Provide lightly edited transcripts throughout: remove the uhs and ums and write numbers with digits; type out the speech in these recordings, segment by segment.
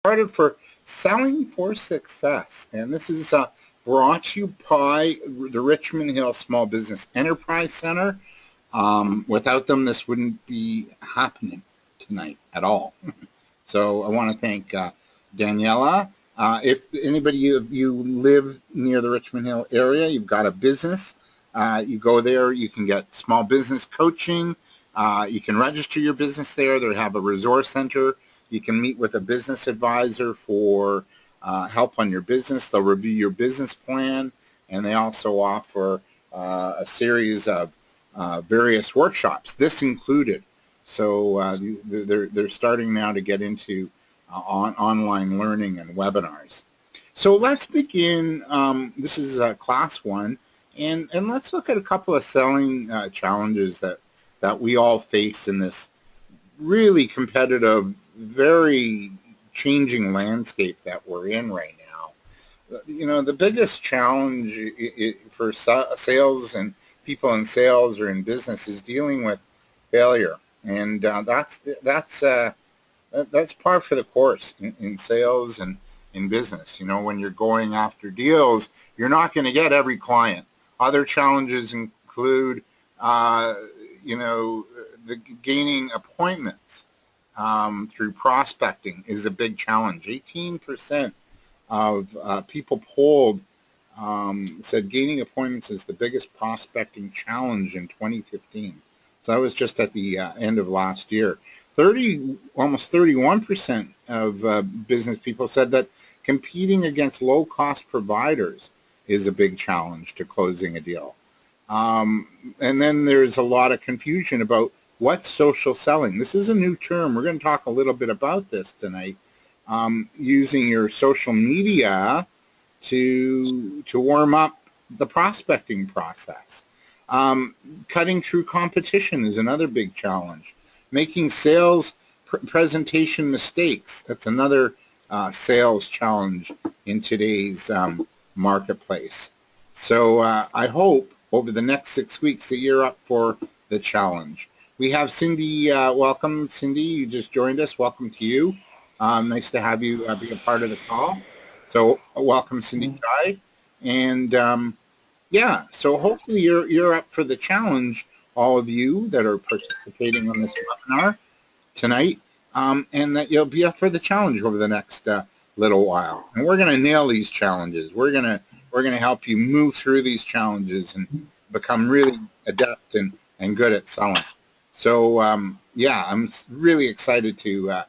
Started for Selling for Success, and this is brought to you by the Richmond Hill Small Business Enterprise Center. Without them, this wouldn't be happening tonight at all. So I want to thank Daniela. If anybody of you live near the Richmond Hill area, you've got a business, you go there, you can get small business coaching. You can register your business there. They have a resource center. You can meet with a business advisor for help on your business. They'll review your business plan, and they also offer a series of various workshops, this included. So they're starting now to get into online learning and webinars. So let's begin. This is class one, and let's look at a couple of selling challenges that we all face in this really competitive, very changing landscape that we're in right now. You know, the biggest challenge for sales and people in sales or in business is dealing with failure, and that's par for the course in sales and in business. You know, when you're going after deals, you're not going to get every client. Other challenges include you know, the gaining appointments through prospecting is a big challenge. 18% of people polled said gaining appointments is the biggest prospecting challenge in 2015. So that was just at the end of last year. Almost 31% of business people said that competing against low-cost providers is a big challenge to closing a deal. And then there's a lot of confusion about what's social selling. This is a new term. We're going to talk a little bit about this tonight. Using your social media to warm up the prospecting process. Cutting through competition is another big challenge. Making sales presentation mistakes, that's another sales challenge in today's marketplace. So I hope over the next 6 weeks that you're up for the challenge. We have Cindy. Welcome, Cindy. You just joined us. Welcome to you. Nice to have you be a part of the call. So welcome, Cindy Chai. And yeah, so hopefully you're up for the challenge, all of you that are participating on this webinar tonight, and that you'll be up for the challenge over the next little while. And we're going to nail these challenges. We're going to help you move through these challenges and become really adept and good at selling. So yeah, I'm really excited to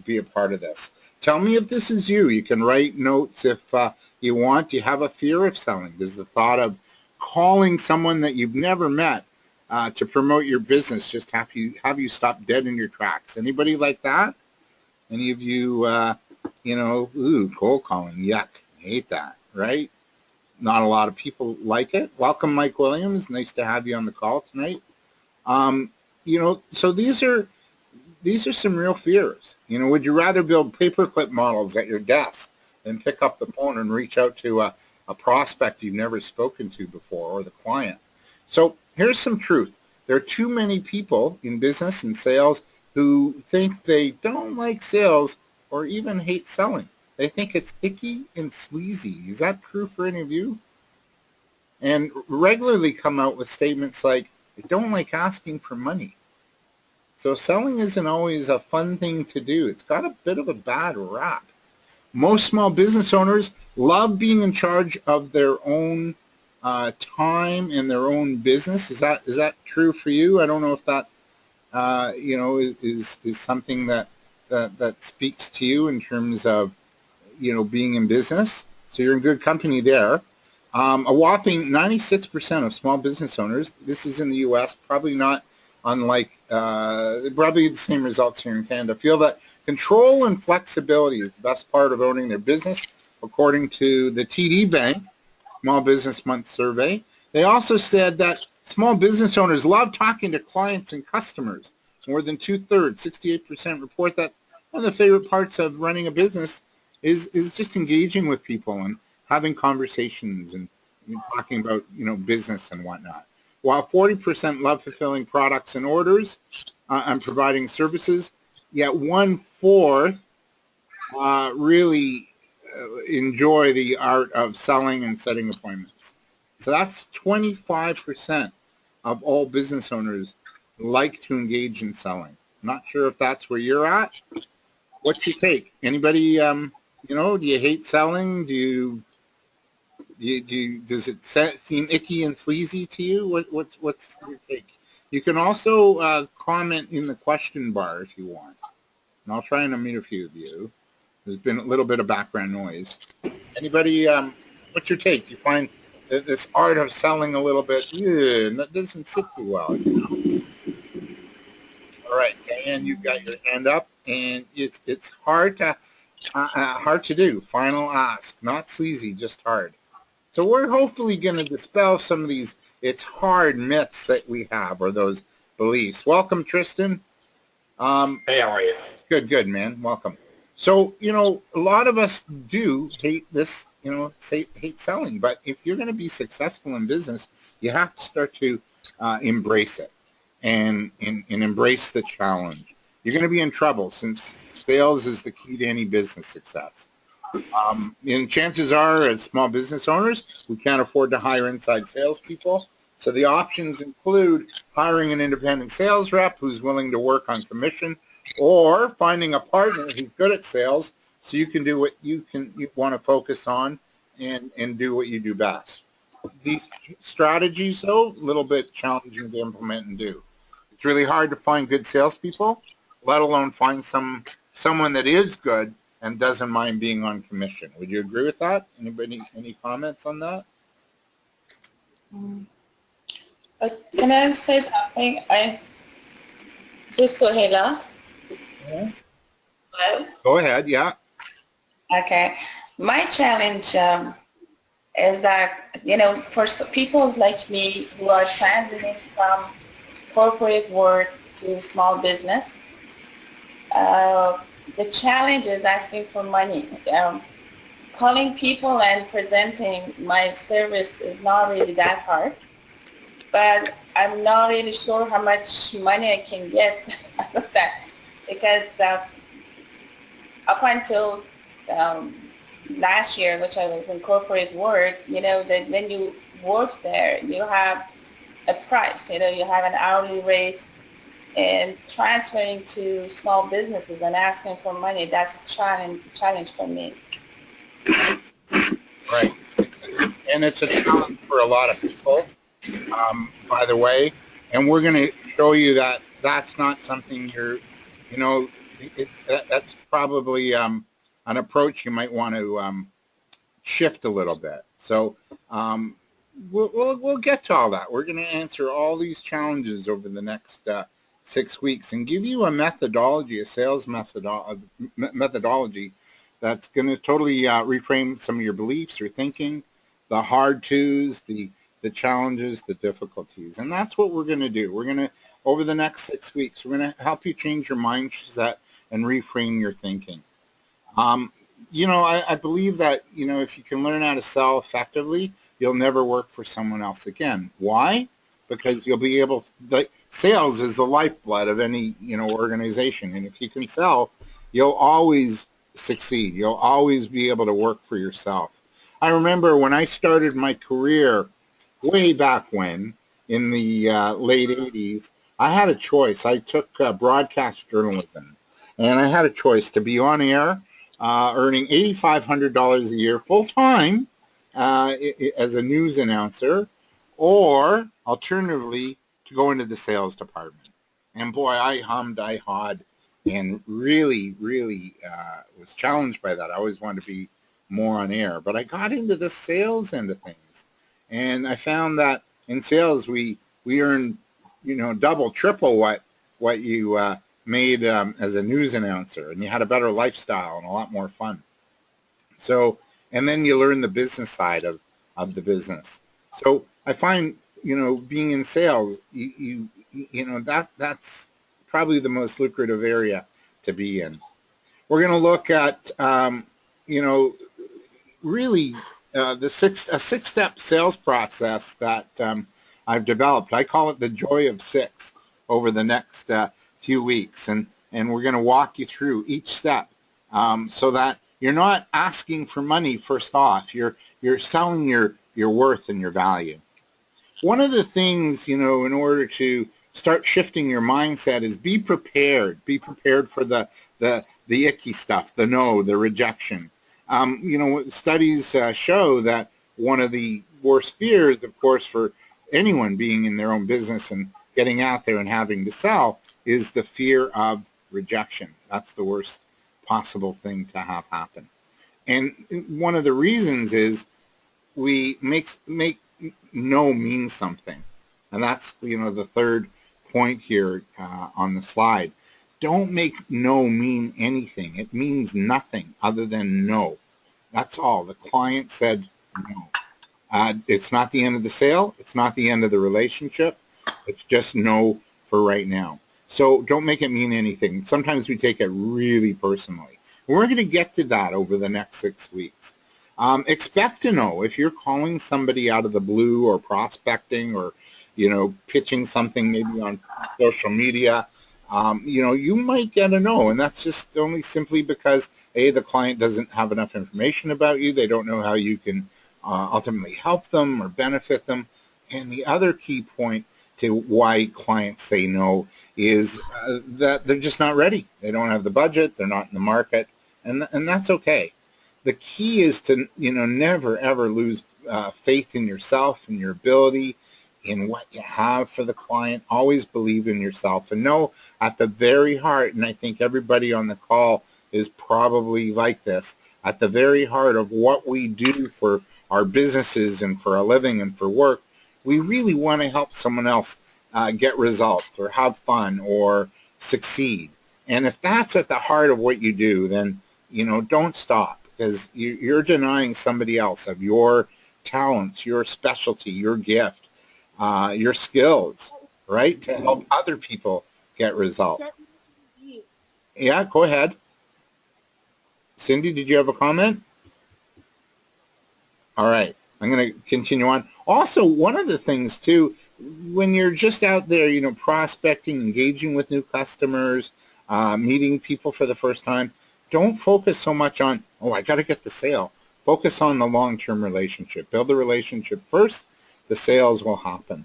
be a part of this. Tell me if this is you. You can write notes if you want. Do you have a fear of selling? Does the thought of calling someone that you've never met to promote your business just have you stop dead in your tracks? Anybody like that? Any of you, you know, ooh, cold calling, yuck, I hate that, right? Not a lot of people like it. Welcome, Mike Williams. Nice to have you on the call tonight. You know, so these are some real fears. You know, would you rather build paperclip models at your desk than pick up the phone and reach out to a prospect you've never spoken to before, or the client? So here's some truth. There are too many people in business and sales who think they don't like sales or even hate selling. They think it's icky and sleazy. Is that true for any of you? And regularly come out with statements like, I don't like asking for money. So selling isn't always a fun thing to do. It's got a bit of a bad rap. Most small business owners love being in charge of their own time and their own business. Is that true for you? I don't know if that you know, is something that speaks to you in terms of, you know, being in business. So you're in good company there. A whopping 96% of small business owners, this is in the U.S., probably not unlike, probably the same results here in Canada, feel that control and flexibility is the best part of owning their business, according to the TD Bank Small Business Month survey. They also said that small business owners love talking to clients and customers. More than 2/3, 68%, report that one of the favorite parts of running a business is just engaging with people and having conversations and talking about, you know, business and whatnot. While 40% love fulfilling products and orders and providing services, yet 1/4 really enjoy the art of selling and setting appointments. So that's 25% of all business owners like to engage in selling. Not sure if that's where you're at. What's your take? Anybody, do you hate selling? Does it seem icky and sleazy to you? What's your take? You can also comment in the question bar if you want, and I'll try and unmute a few of you. There's been a little bit of background noise. Anybody, what's your take? Do you find that this art of selling a little bit, that doesn't sit too well? All right, Diane, you've got your hand up, and it's hard to do. Final ask, not sleazy, just hard. So we're hopefully going to dispel some of these it's hard myths that we have, or those beliefs. Welcome, Tristan. Hey, how are you? Good, man. Welcome. So, a lot of us do hate this, hate selling. But if you're going to be successful in business, you have to start to embrace it and embrace the challenge. You're going to be in trouble, since sales is the key to any business success. And chances are, as small business owners, we can't afford to hire inside salespeople. So the options include hiring an independent sales rep who's willing to work on commission, or finding a partner who's good at sales so you can do what you want to focus on and do what you do best. These strategies, though, a little bit challenging to implement and do. It's really hard to find good salespeople, let alone find someone that is good and doesn't mind being on commission. Would you agree with that? Anybody, any comments on that? Can I say something? Is this Sohela? Yeah. Hello? Go ahead, yeah. Okay. My challenge is that, for people like me who are transiting from corporate work to small business, the challenge is asking for money. Calling people and presenting my service is not really that hard, but I'm not really sure how much money I can get out of that, because up until last year, which I was in corporate work, that when you work there, you have a price, you have an hourly rate, and transferring to small businesses and asking for money, that's a challenge for me. Right. And it's a challenge for a lot of people, by the way. And we're going to show you that that's not something that's probably an approach you might want to shift a little bit. So we'll get to all that. We're going to answer all these challenges over the next 6 weeks and give you a methodology, a sales methodology that's going to totally reframe some of your beliefs, your thinking, the hard twos, the challenges, the difficulties. And that's what we're going to do. We're going to, over the next 6 weeks, we're going to help you change your mindset and reframe your thinking. I believe that, if you can learn how to sell effectively, you'll never work for someone else again. Why? Because you'll be able to, sales is the lifeblood of any, organization. And if you can sell, you'll always succeed. You'll always be able to work for yourself. I remember when I started my career way back when, in the late 80s, I had a choice. I took broadcast journalism, and I had a choice to be on air, earning $8,500 a year full-time as a news announcer, or alternatively to go into the sales department. And boy, I hummed, I hawed, and really was challenged by that. I always wanted to be more on air, but I got into the sales end of things, and I found that in sales we earned double, triple what you made as a news announcer, and you had a better lifestyle and a lot more fun. So, and then you learn the business side of the business. So I find being in sales, that's probably the most lucrative area to be in. We're going to look at really a six-step sales process that I've developed. I call it the Joy of Six over the next few weeks, and we're going to walk you through each step so that you're not asking for money first off. You're selling your worth and your value. One of the things, you know, in order to start shifting your mindset is be prepared. Be prepared for the icky stuff, the no, the rejection. You know, studies show that one of the worst fears, of course, for anyone being in their own business and getting out there and having to sell is the fear of rejection. That's the worst possible thing to have happen. And one of the reasons is we make no mean something. And that's, you know, the third point here on the slide. Don't make no mean anything. It means nothing other than no. That's all. The client said no. It's not the end of the sale. It's not the end of the relationship. It's just no for right now. So don't make it mean anything. Sometimes we take it really personally. And we're going to get to that over the next 6 weeks. Expect to know if you're calling somebody out of the blue or prospecting or, you know, pitching something maybe on social media. You know, you might get a no, and that's just only simply because, A, the client doesn't have enough information about you. They don't know how you can ultimately help them or benefit them. And the other key point to why clients say no is that they're just not ready. They don't have the budget. They're not in the market, and that's okay. The key is to, you know, never, ever lose faith in yourself and your ability in what you have for the client. Always believe in yourself and know at the very heart, and I think everybody on the call is probably like this, at the very heart of what we do for our businesses and for a living and for work, we really want to help someone else get results or have fun or succeed. And if that's at the heart of what you do, then, you know, don't stop, because you're denying somebody else of your talents, your specialty, your gift, your skills, right, to help other people get results. Yeah, go ahead. Cindy, did you have a comment? All right, I'm going to continue on. Also, one of the things, too, when you're just out there, you know, prospecting, engaging with new customers, meeting people for the first time, don't focus so much on, oh, I got to get the sale. Focus on the long-term relationship. Build the relationship first. The sales will happen.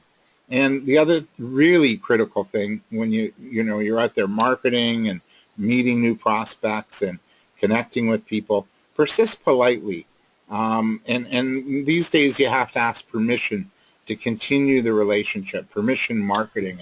And the other really critical thing when you're out there marketing and meeting new prospects and connecting with people, persist politely. And these days you have to ask permission to continue the relationship. Permission marketing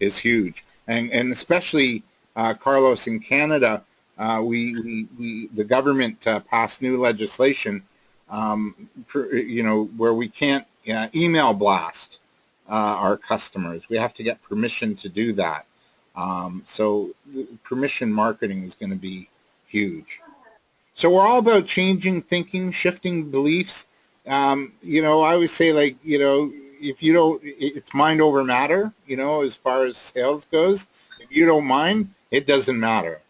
is huge. And especially, Carlos, in Canada, the government passed new legislation, where we can't email blast our customers. We have to get permission to do that. So permission marketing is going to be huge. So we're all about changing thinking, shifting beliefs. I always say, like, if you don't, it's mind over matter, as far as sales goes. If you don't mind, it doesn't matter.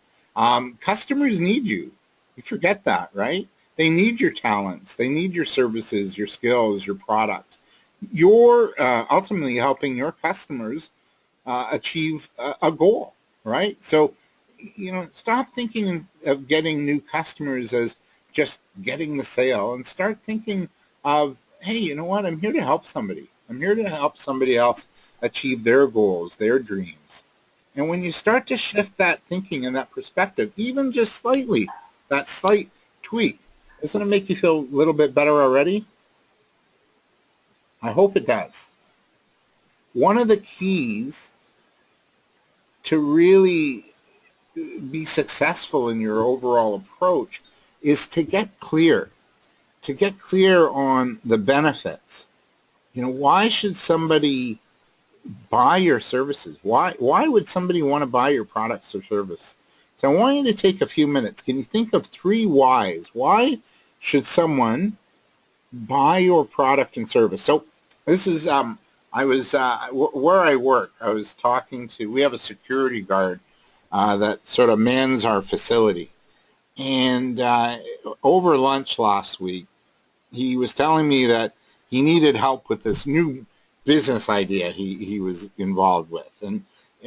Customers need you. You forget that, right? They need your talents. They need your services, your skills, your products. You're ultimately helping your customers achieve a goal, right? So, stop thinking of getting new customers as just getting the sale, and start thinking of, hey, you know what? I'm here to help somebody. I'm here to help somebody else achieve their goals, their dreams. And when you start to shift that thinking and that perspective, even just slightly, that slight tweak, doesn't it make you feel a little bit better already? I hope it does. One of the keys to really be successful in your overall approach is to get clear on the benefits. Why should somebody buy your services? Why would somebody want to buy your products or service? So I want you to take a few minutes. Can you think of 3 whys? Why should someone buy your product and service? So this is, I was, where I work, I was talking to, we have a security guard that sort of mans our facility. And over lunch last week, he was telling me that he needed help with this new business idea he was involved with. And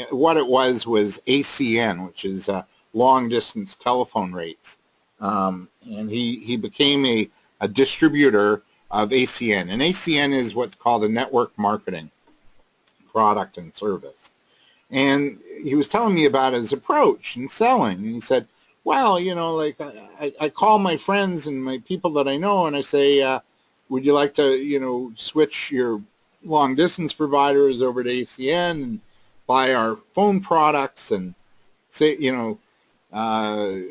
what it was ACN, which is long-distance telephone rates. And he became a distributor of ACN. And ACN is what's called a network marketing product and service. And he was telling me about his approach in selling. And he said, well, you know, like I call my friends and my people that I know and I say, would you like to, you know, switch your long distance providers over to ACN and buy our phone products and say, you know,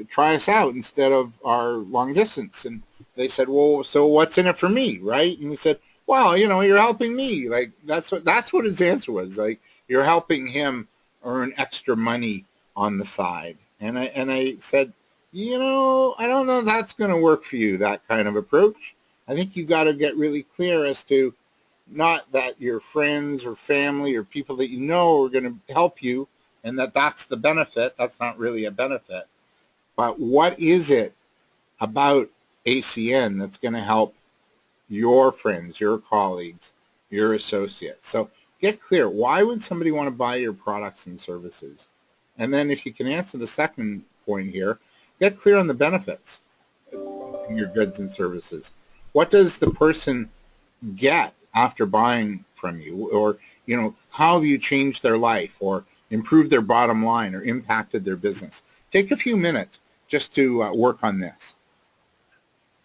try us out instead of our long distance. And they said, well, so what's in it for me, right? And he said, well, you know, you're helping me. Like that's what his answer was. Like you're helping him earn extra money on the side. And I said, you know, I don't know if that's going to work for you, that kind of approach. I think you've got to get really clear as to not that your friends or family or people that you know are going to help you and that's the benefit. That's not really a benefit. But what is it about ACN that's going to help your friends, your colleagues, your associates? So get clear. Why would somebody want to buy your products and services? And then if you can answer the second point here, get clear on the benefits of your goods and services. What does the person get after buying from you? Or, you know, how have you changed their life or improved their bottom line or impacted their business? Take a few minutes just to work on this.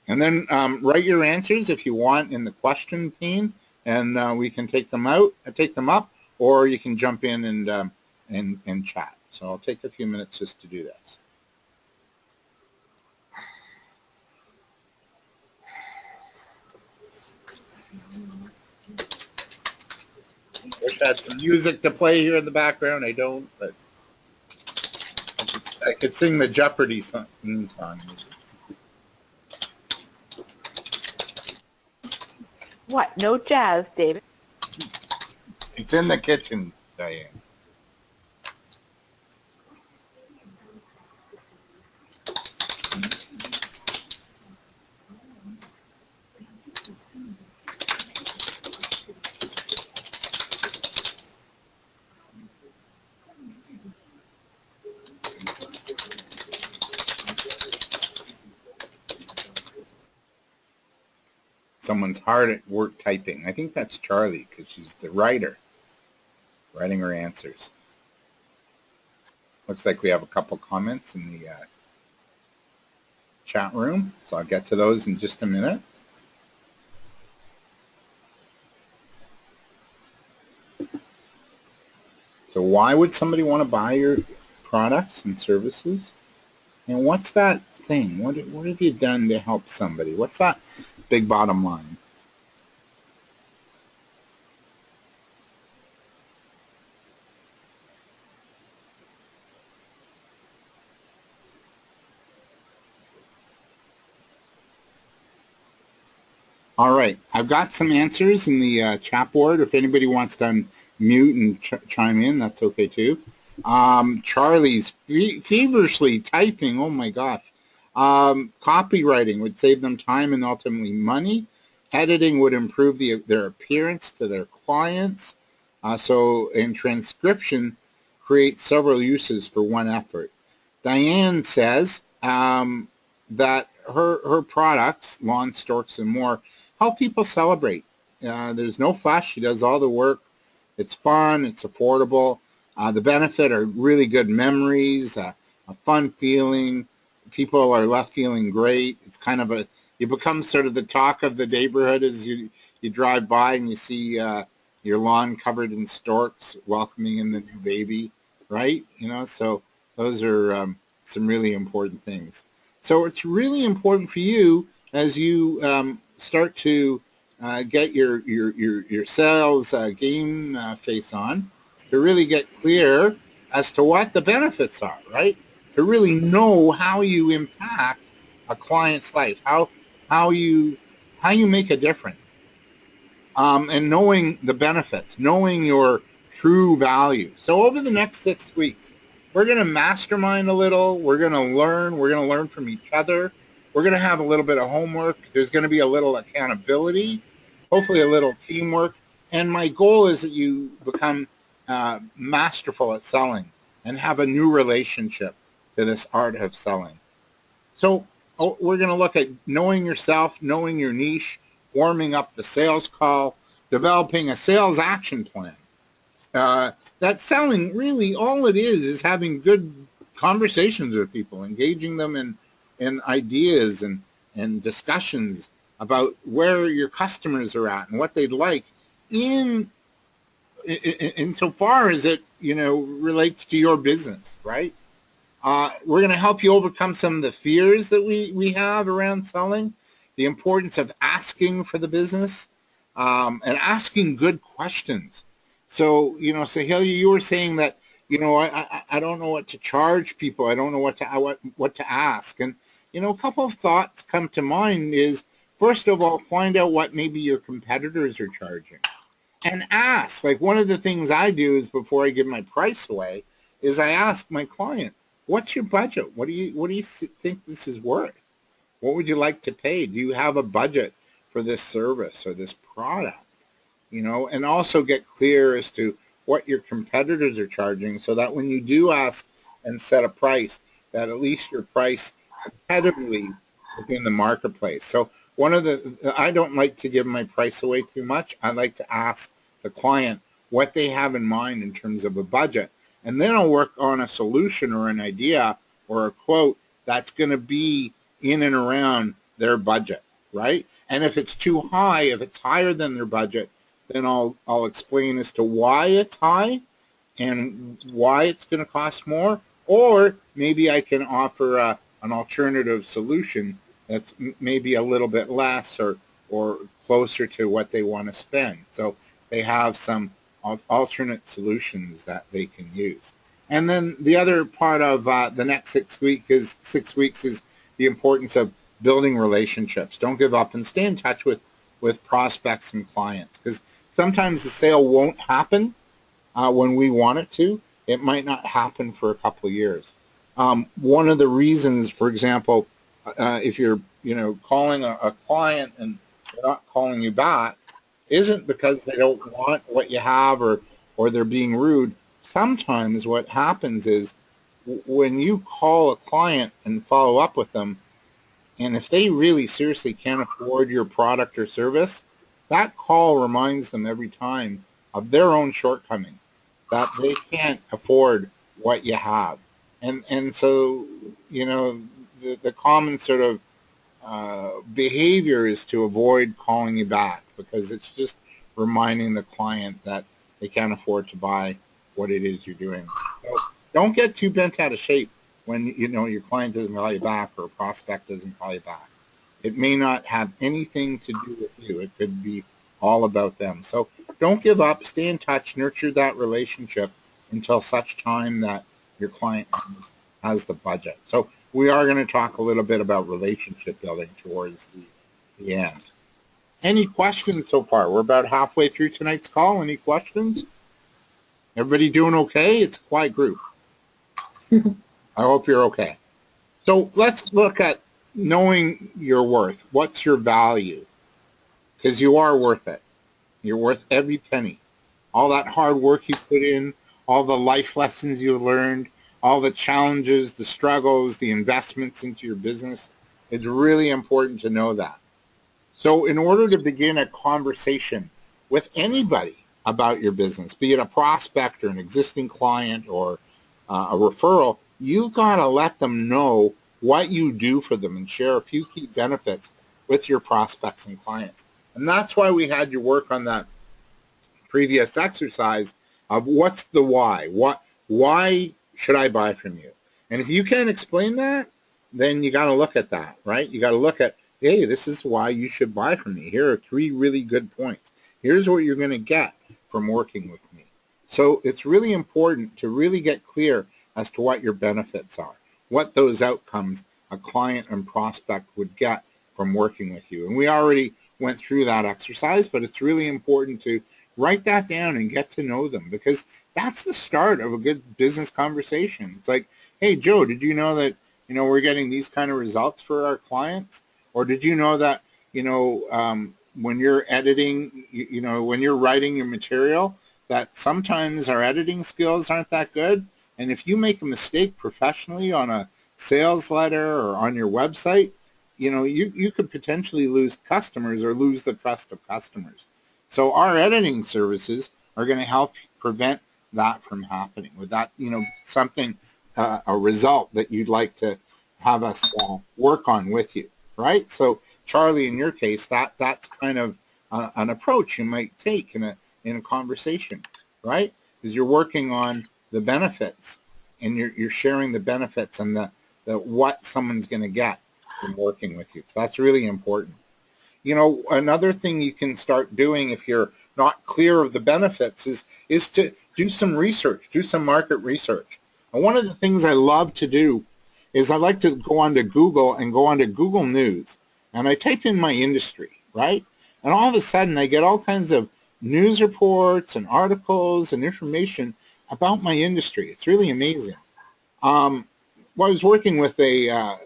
And then write your answers if you want in the question pane, and we can take them up, or you can jump in and chat. So I'll take a few minutes just to do this. Wish I had some music to play here in the background. I don't, but I could sing the Jeopardy theme song. What? No jazz, David? It's in the kitchen, Diane. Someone's hard at work typing. I think that's Charlie because she's the writer, writing her answers. Looks like we have a couple comments in the chat room, so I'll get to those in just a minute. So why would somebody want to buy your products and services? And what's that thing? What have you done to help somebody? What's that big bottom line? All right, I've got some answers in the chat board. If anybody wants to unmute and chime in, that's okay too. Charlie's feverishly typing. Oh my gosh. Copywriting would save them time and ultimately money. Editing would improve their appearance to their clients. So in transcription, create several uses for one effort. Diane says that her products, Lawn Storks and more, help people celebrate. There's no fuss. She does all the work. It's fun. It's affordable. The benefit are really good memories, a fun feeling. People are left feeling great. It's kind of you become sort of the talk of the neighborhood as you drive by and you see your lawn covered in storks welcoming in the new baby, right? You know, so those are some really important things. So it's really important for you as you start to get your sales game face on, to really get clear as to what the benefits are, right? To really know how you impact a client's life, how you make a difference, and knowing the benefits, knowing your true value. So over the next 6 weeks, we're going to mastermind a little. We're going to learn. We're going to learn from each other. We're going to have a little bit of homework. There's going to be a little accountability, hopefully a little teamwork. And my goal is that you become masterful at selling and have a new relationship to this art of selling. So we're going to look at knowing yourself, knowing your niche, warming up the sales call, developing a sales action plan. That selling, really all it is having good conversations with people, engaging them in ideas and discussions about where your customers are at and what they'd like insofar as it, relates to your business, right? We're going to help you overcome some of the fears that we have around selling, the importance of asking for the business, and asking good questions. So, Sahil, you were saying that, I don't know what to charge people. I don't know what to ask. And, a couple of thoughts come to mind is, first of all, find out what maybe your competitors are charging. And ask. Like, one of the things I do is before I give my price away is I ask my client, what's your budget? What do you think this is worth? What would you like to pay? Do you have a budget for this service or this product? And also get clear as to what your competitors are charging so that when you do ask and set a price, that at least your price competitively within the marketplace. So I don't like to give my price away too much. I like to ask the client what they have in mind in terms of a budget. And then I'll work on a solution or an idea or a quote that's going to be in and around their budget, right? And if it's too high, if it's higher than their budget, then I'll explain as to why it's high and why it's going to cost more. Or maybe I can offer an alternative solution that's maybe a little bit less or closer to what they want to spend. So they have some alternate solutions that they can use. And then the other part of the next 6 weeks is the importance of building relationships. Don't give up and stay in touch with prospects and clients, because sometimes the sale won't happen when we want it to. It might not happen for a couple of years. One of the reasons, for example, if you're calling a client and they're not calling you back, isn't because they don't want what you have or they're being rude. Sometimes what happens is when you call a client and follow up with them, and if they really seriously can't afford your product or service, that call reminds them every time of their own shortcoming, that they can't afford what you have. And so, the common sort of behavior is to avoid calling you back, because it's just reminding the client that they can't afford to buy what it is you're doing. So don't get too bent out of shape when your client doesn't call you back or a prospect doesn't call you back. It may not have anything to do with you. It could be all about them. So don't give up. Stay in touch. Nurture that relationship until such time that your client has the budget. So we are going to talk a little bit about relationship building towards the end. Any questions so far? We're about halfway through tonight's call. Any questions? Everybody doing okay? It's a quiet group. I hope you're okay. So let's look at knowing your worth. What's your value? Because you are worth it. You're worth every penny. All that hard work you put in, all the life lessons you learned, all the challenges, the struggles, the investments into your business. It's really important to know that. So in order to begin a conversation with anybody about your business, be it a prospect or an existing client or a referral, you've got to let them know what you do for them and share a few key benefits with your prospects and clients. And that's why we had you work on that previous exercise of what's the why? Why should I buy from you? And if you can't explain that, then you got to look at that, right? You got to look at, hey, this is why you should buy from me. Here are 3 really good points. Here's what you're going to get from working with me. So it's really important to really get clear as to what your benefits are, what those outcomes a client and prospect would get from working with you. And we already went through that exercise, but it's really important to write that down and get to know them, because that's the start of a good business conversation. It's like, hey, Joe, did you know that, we're getting these kind of results for our clients? Or did you know that, when you're editing, when you're writing your material, that sometimes our editing skills aren't that good? And if you make a mistake professionally on a sales letter or on your website, you could potentially lose customers or lose the trust of customers. So our editing services are going to help prevent that from happening. With that, something, a result that you'd like to have us work on with you, right? So Charlie, in your case, that's kind of an approach you might take in a conversation, right? Because you're working on the benefits, and you're sharing the benefits and the what someone's going to get from working with you. So that's really important. Another thing you can start doing if you're not clear of the benefits is to do some research, do some market research. And one of the things I love to do is I like to go onto Google and go onto Google News, and I type in my industry, right? And all of a sudden I get all kinds of news reports and articles and information about my industry. It's really amazing. I was working with a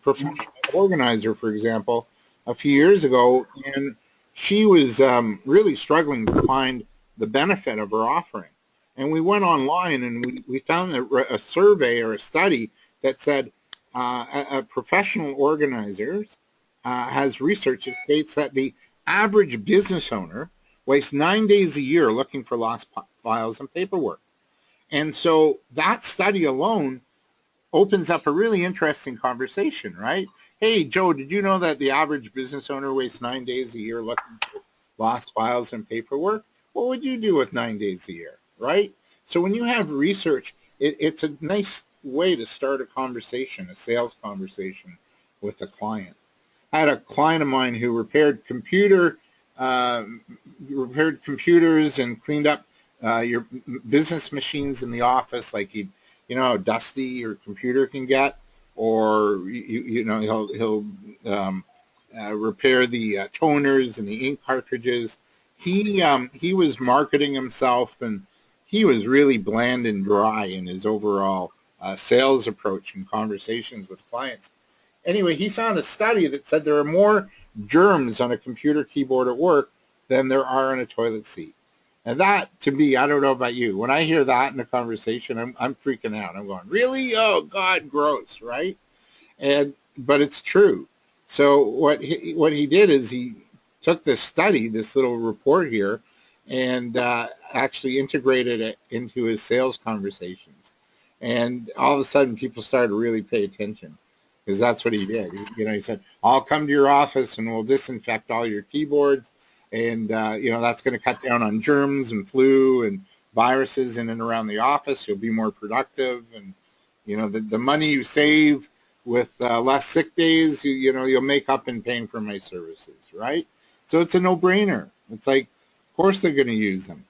professional organizer, for example, a few years ago, and she was really struggling to find the benefit of her offering. And we went online and we found a survey or a study that said a professional organizers has research that states that the average business owner wastes 9 days a year looking for lost files and paperwork. And so that study alone opens up a really interesting conversation, right? Hey, Joe, did you know that the average business owner wastes 9 days a year looking for lost files and paperwork? What would you do with 9 days a year, right? So when you have research, it's a nice way to start a conversation, a sales conversation with a client. I had a client of mine who repaired computers and cleaned up your business machines in the office, like you know how dusty your computer can get, or he'll repair the toners and the ink cartridges. He was marketing himself, and he was really bland and dry in his overall sales approach and conversations with clients. Anyway, he found a study that said there are more germs on a computer keyboard at work than there are on a toilet seat. And that, to me, I don't know about you, when I hear that in a conversation, I'm freaking out. I'm going, really? Oh, God, gross, right? But it's true. So what he did is he took this study, this little report here, and actually integrated it into his sales conversations. And all of a sudden, people started to really pay attention, because that's what he did. He said, I'll come to your office and we'll disinfect all your keyboards. And, that's going to cut down on germs and flu and viruses in and around the office. You'll be more productive. And, the money you save with less sick days, you'll make up in paying for my services, right? So it's a no-brainer. It's like, of course they're going to use them.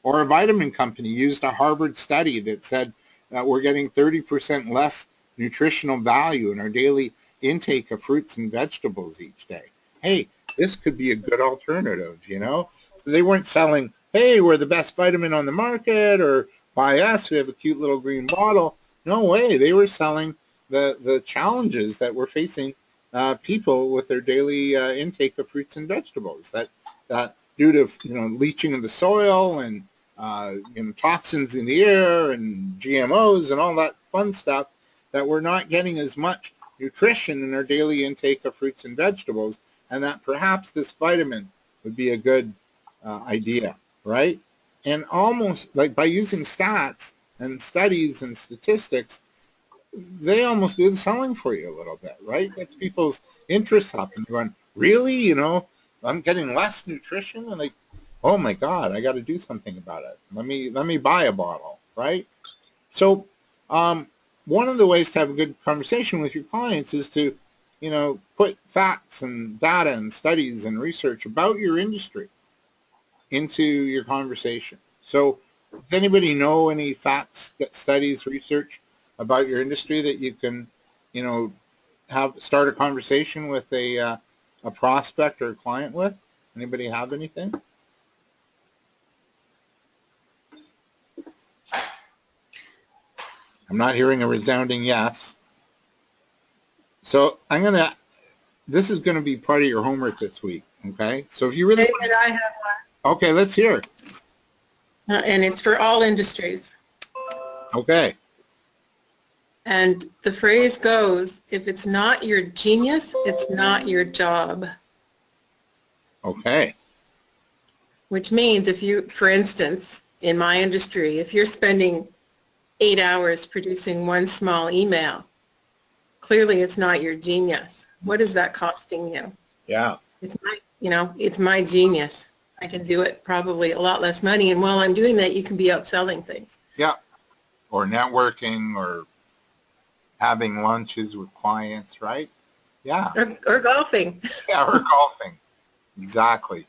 Or a vitamin company used a Harvard study that said that we're getting 30% less nutritional value in our daily intake of fruits and vegetables each day. Hey, this could be a good alternative, So they weren't selling, hey, we're the best vitamin on the market, or buy us, we have a cute little green bottle. No way. They were selling the challenges that we're facing people with their daily intake of fruits and vegetables, that due to leaching of the soil and toxins in the air and GMOs and all that fun stuff, that we're not getting as much nutrition in our daily intake of fruits and vegetables, and that perhaps this vitamin would be a good idea, right? And almost like by using stats and studies and statistics, they almost do the selling for you a little bit, right? Gets people's interest up, and going, really, I'm getting less nutrition, and like, oh my God, I got to do something about it. Let me buy a bottle, right? So one of the ways to have a good conversation with your clients is to, put facts and data and studies and research about your industry into your conversation. So does anybody know any facts, studies, research about your industry that you can, start a conversation with a prospect or a client with? Anybody have anything? I'm not hearing a resounding yes. So this is going to be part of your homework this week, okay? So if you really... David, I have one. Okay, let's hear it. And it's for all industries. Okay. And the phrase goes, if it's not your genius, it's not your job. Okay. Which means if you, for instance, in my industry, if you're spending 8 hours producing one small email, clearly it's not your genius. What is that costing you? Yeah. It's my, it's my genius. I can do it probably a lot less money. And while I'm doing that, you can be out selling things. Yeah. Or networking or having lunches with clients, right? Yeah. Or golfing. Yeah, or golfing. Exactly.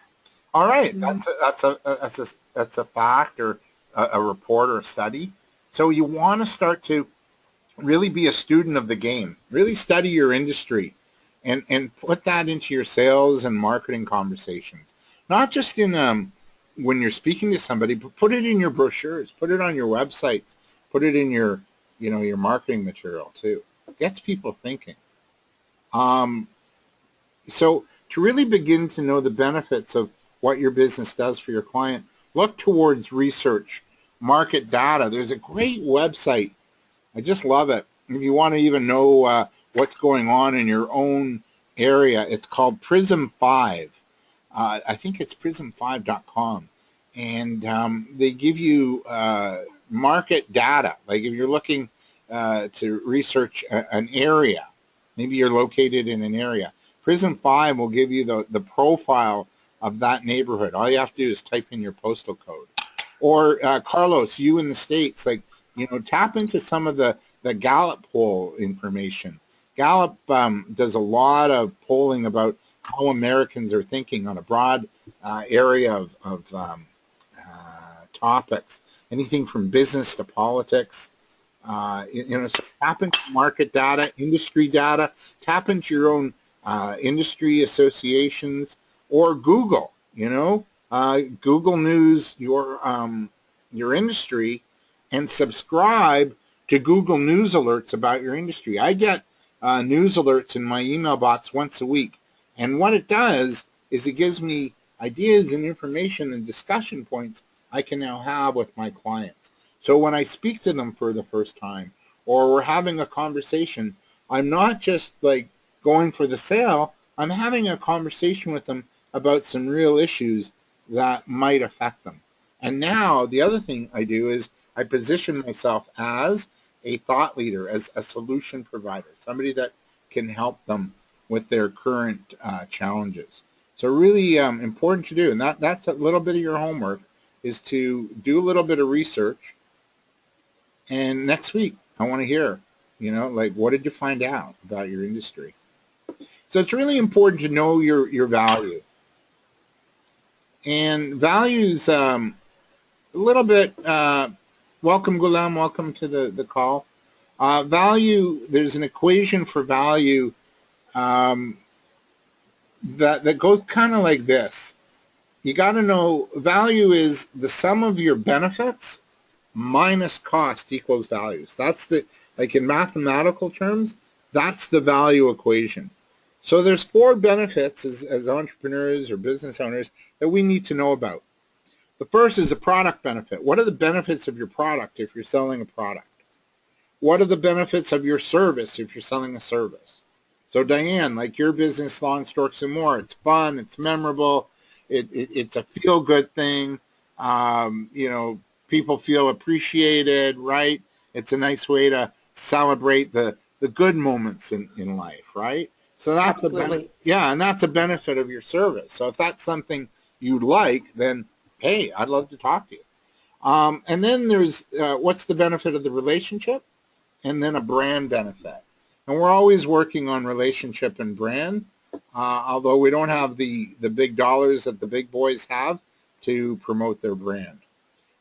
All right. Mm-hmm. That's a fact or a report or a study. So you want to start to really be a student of the game. Really study your industry and put that into your sales and marketing conversations. Not just in when you're speaking to somebody, but put it in your brochures, put it on your websites, put it in your your marketing material too. Gets people thinking. So to really begin to know the benefits of what your business does for your client, look towards research, market data. There's a great website. I just love it. If you want to even know what's going on in your own area, it's called Prism 5. I think it's prism5.com. And they give you market data. Like if you're looking to research an area, maybe you're located in an area, Prism 5 will give you the profile of that neighborhood. All you have to do is type in your postal code. Or Carlos, you in the States, like, tap into some of the Gallup poll information. Gallup does a lot of polling about how Americans are thinking on a broad area of topics, anything from business to politics. So tap into market data, industry data, tap into your own industry associations, or Google. Google News your industry, and subscribe to Google News alerts about your industry. I get news alerts in my email box once a week, and what it does is it gives me ideas and information and discussion points I can now have with my clients. So when I speak to them for the first time, or we're having a conversation, I'm not just like going for the sale, I'm having a conversation with them about some real issues that might affect them. And now the other thing I do is I position myself as a thought leader, as a solution provider, somebody that can help them with their current challenges. So really important to do, and that's a little bit of your homework, is to do a little bit of research. And next week, I want to hear, like, what did you find out about your industry? So it's really important to know your value. And values, a little bit, welcome Gulam, welcome to the call. Value, there's an equation for value that goes kind of like this. You got to know value is the sum of your benefits minus cost equals values. That's like in mathematical terms, that's the value equation. So there's 4 benefits as entrepreneurs or business owners that we need to know about. The first is a product benefit. What are the benefits of your product if you're selling a product? What are the benefits of your service if you're selling a service? So Diane, like your business, Lawn Storks and More, it's fun, it's memorable, it's a feel-good thing. People feel appreciated, right? It's a nice way to celebrate the good moments in life, right? So that's and that's a benefit of your service. So if that's something you like, then hey, I'd love to talk to you. And then there's what's the benefit of the relationship, and then a brand benefit. And we're always working on relationship and brand, although we don't have the big dollars that the big boys have to promote their brand.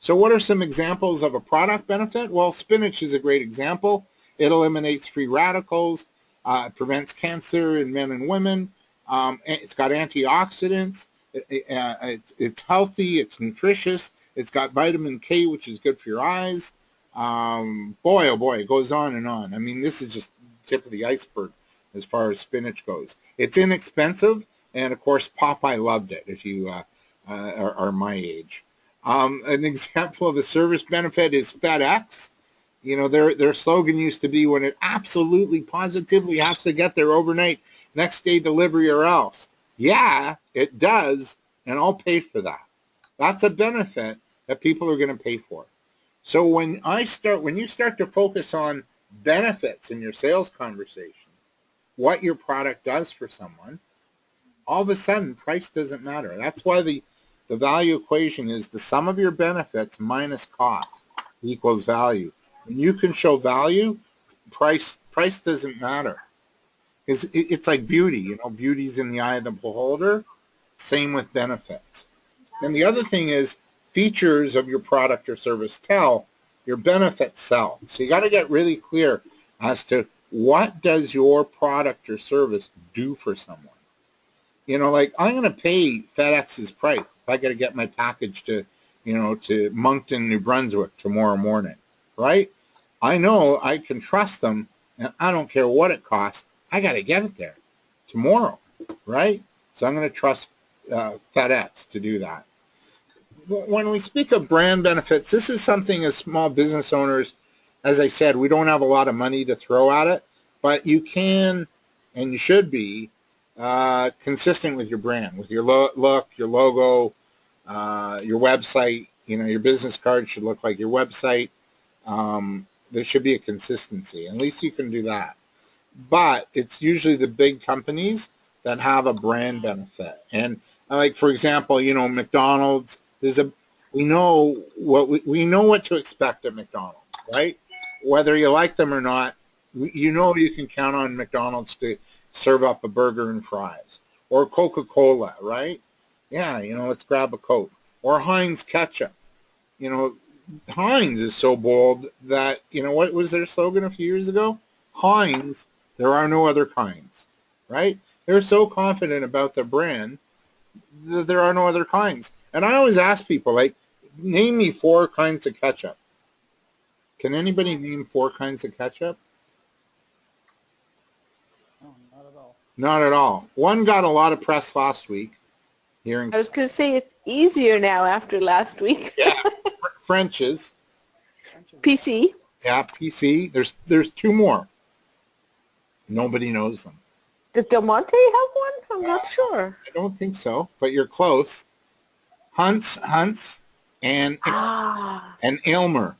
So what are some examples of a product benefit? Well, spinach is a great example. It eliminates free radicals. It prevents cancer in men and women. It's got antioxidants. It's healthy. It's nutritious. It's got vitamin K, which is good for your eyes. Boy, oh boy, it goes on and on. I mean, this is just the tip of the iceberg as far as spinach goes. It's inexpensive, and of course, Popeye loved it if you are my age. An example of a service benefit is FedEx. You know, their slogan used to be, when it absolutely positively has to get there overnight, next day delivery or else. Yeah, it does, and I'll pay for that. That's a benefit that people are going to pay for. So when you start to focus on benefits in your sales conversations, what your product does for someone, all of a sudden price doesn't matter. That's why the value equation is the sum of your benefits minus cost equals value. When you can show value, price doesn't matter. It's like beauty. You know, beauty's in the eye of the beholder. Same with benefits. And the other thing is, features of your product or service tell, your benefits sell. So you got to get really clear as to what does your product or service do for someone. You know, like, I'm going to pay FedEx's price if I got to get my package to, you know, to Moncton, New Brunswick tomorrow morning, right? I know I can trust them, and I don't care what it costs. I got to get it there tomorrow, right? So I'm going to trust FedEx to do that. When we speak of brand benefits, this is something as small business owners, as I said, we don't have a lot of money to throw at it, but you can and you should be consistent with your brand, with your look, your logo, your website. You know, your business card should look like your website. There should be a consistency. At least you can do that. But it's usually the big companies that have a brand benefit. And like, for example, you know, McDonald's, we know what to expect at McDonald's, right? Whether you like them or not, you know you can count on McDonald's to serve up a burger and fries. Or Coca-Cola, right? Yeah, you know, let's grab a Coke. Or Heinz ketchup. You know, Heinz is so bold that, you know, what was their slogan a few years ago? Heinz, there are no other kinds, right? They're so confident about their brand that there are no other kinds. And I always ask people, like, name me 4 kinds of ketchup. Can anybody name 4 kinds of ketchup? No, not at all. Not at all. One got a lot of press last week. Here in I was going to say it's easier now after last week. yeah, French's. PC. Yeah, PC. There's 2 more. Nobody knows them. Does Del Monte have one? I'm not sure. I don't think so, but you're close. Hunt's, and Aylmer.